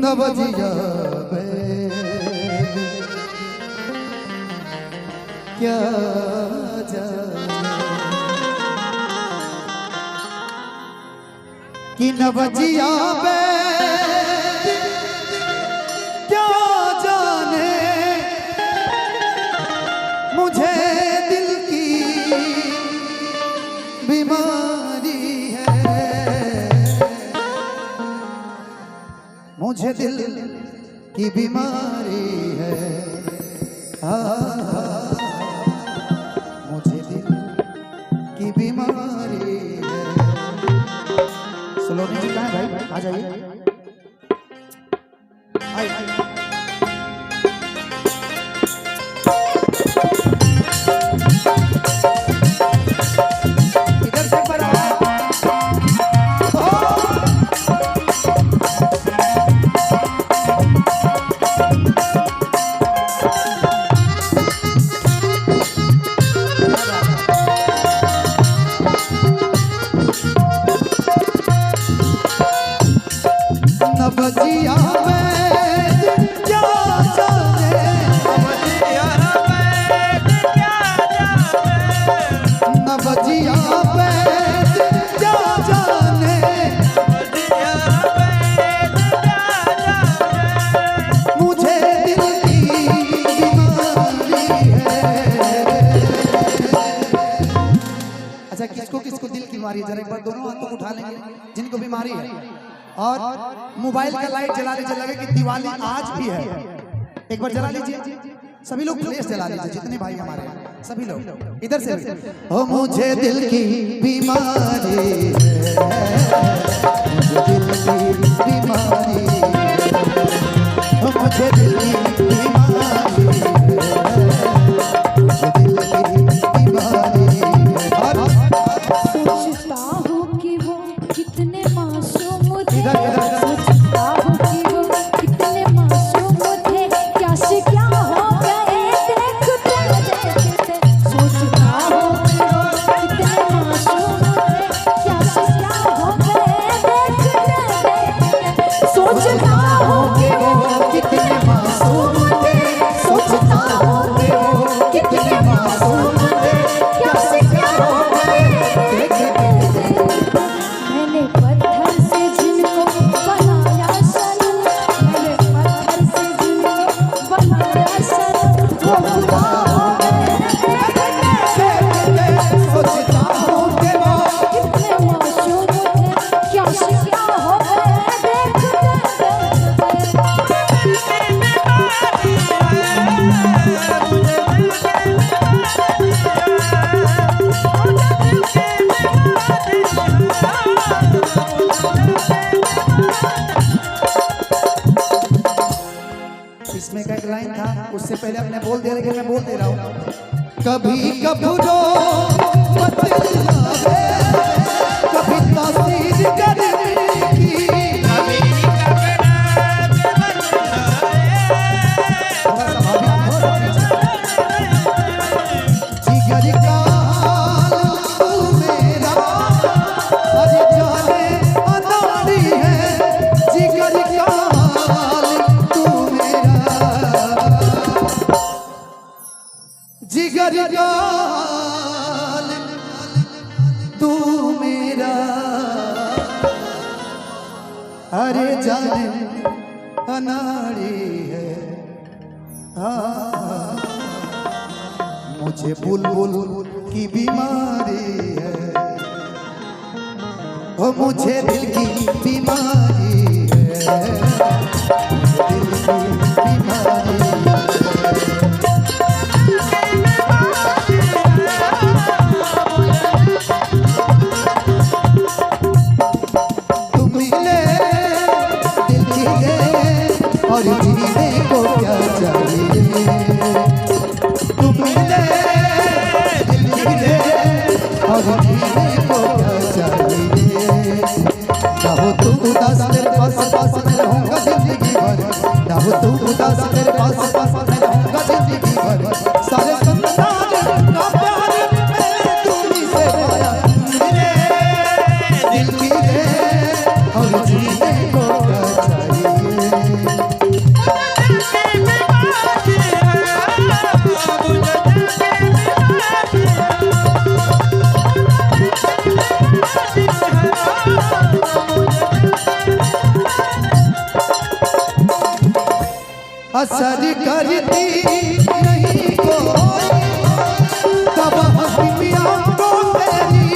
नवजिया क्या जाने कि नवजिया क्या जाने मुझे दिल की बीमारी है, मुझे दिल की बीमारी है। मुझे दिल की बीमारी है। सलोनी जी कहाँ है भाई? आ जाइए। इधर से पर नवजिया क्या जाने, नवजिया क्या जाने, नवजिया क्या जाने, मुझे दिल की बीमारी है। अच्छा, किसको किसको दिल की बीमारी है? जरा एक बार दोनों हाथों को उठा लेंगे जिनको बीमारी है। और मोबाइल का लाइट जला लीजिए, लगे कि दिवाली आज भी है। एक बार जला लीजिए, सभी लोग फ्लैश जला लीजिए, जितने भाई हमारे हैं सभी लोग इधर से। ओ मुझे दिल की बीमारी है, मुझे दिल की बीमारी है, ओ मुझे दिल की बीमारी है, मुझे दिल की बीमारी है। सोचता हूँ कि वो कितने मासूम थे, इधर इधर सोचता हूँ कि वो कितने मासूम थे, क्या से क्या हो गए देखते देखते। सोचता हूँ कि वो कितने मासूम थे, क्या से क्या हो गए देखते देखते। सोचता हूँ कि वो कितने मासूम थे, सोचता हूँ कि वो कितने मासूम थे, क्या से क्या हो गए देखते देखते। मैंने पत्थर से जिनको बनाया सनम, मैंने पत्थर से जिनको बनाया सनम, वो खुदा हो गए देखते देखते। सोचता हूँ कि वो कितने मासूम थे, क्या से क्या हो गए देखते इसमें का एक लाइन था, उससे पहले आपने बोल दिया, लेकिन मैं बोल दे रहा हूँ। कभी कबरो बतलावे, कभी तासीर करने की, जिगर का हाल तू मेरा आज जाने अनाड़ी है, जिगर का हाल तू मेरा, जिगर का हाल तू मेरा, अरे जाने अनाड़ी है। मुझे बुलबुल की बीमारी है, ओ मुझे दिल की बीमारी है, दिल की बीमारी है। तुम मिले दिल की ले और जीने को क्या चाहिए, तुम मिले दिल की ले और जीने को क्या चाहिए। ना हो तू उदास मेरे पास पास मैं रहूंगा जिंदगी भर, ना हो तू उदास मेरे पास पास मैं रहूंगा जिंदगी भर। सारे संसार का प्यार मैंने तुम्हीं से पाया, मिले दिल की ले और जीने को क्या चाहिए। असर करती नहीं कोई तबाह मियां को तेरी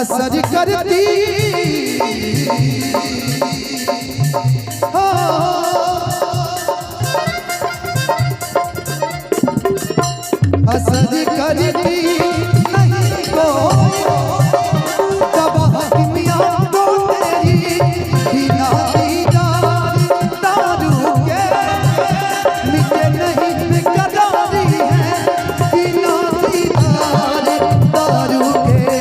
असर करती हो असर करती नहीं कोई तबाह मियां को तेरी बिना दीदार दारू के मिटे नहीं बेकरारी है बिना दीदार दारू के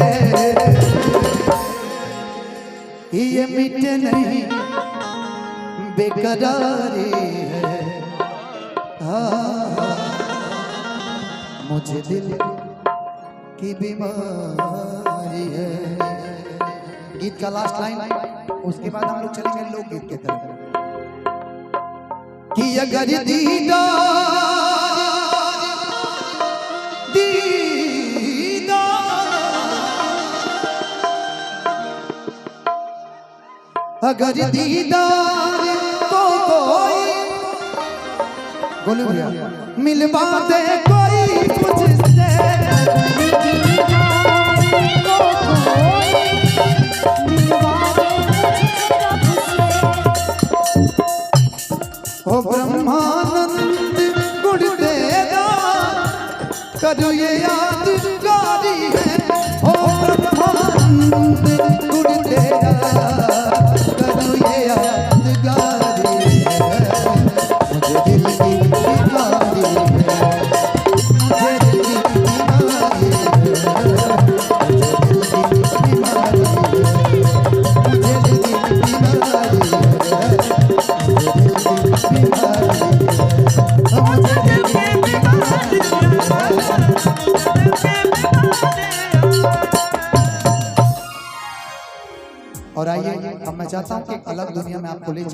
ये मिटे नहीं बेकरारी है मुझे दिल की बीमारी है। गीत का लास्ट लाइन, उसके बाद हम लोग चलेंगे लोकगीत के तरफ। कि अगर अगर दीदार को कोई बोलो भैया मिलवा दे कोई मुझसे ओ ब्रह्मानंद गुण तेरा करो ये यादगारी है ओ ब्रह्मानंद गुण तेरा करो ये यादगारी है मुझे दिल की बीमारी है मुझे दिल की बीमारी है मुझे दिल की बीमारी है मुझे दिल की बीमारी है और आइए अब मैं चाहता हूँ कि एक अलग दुनिया में आपको ले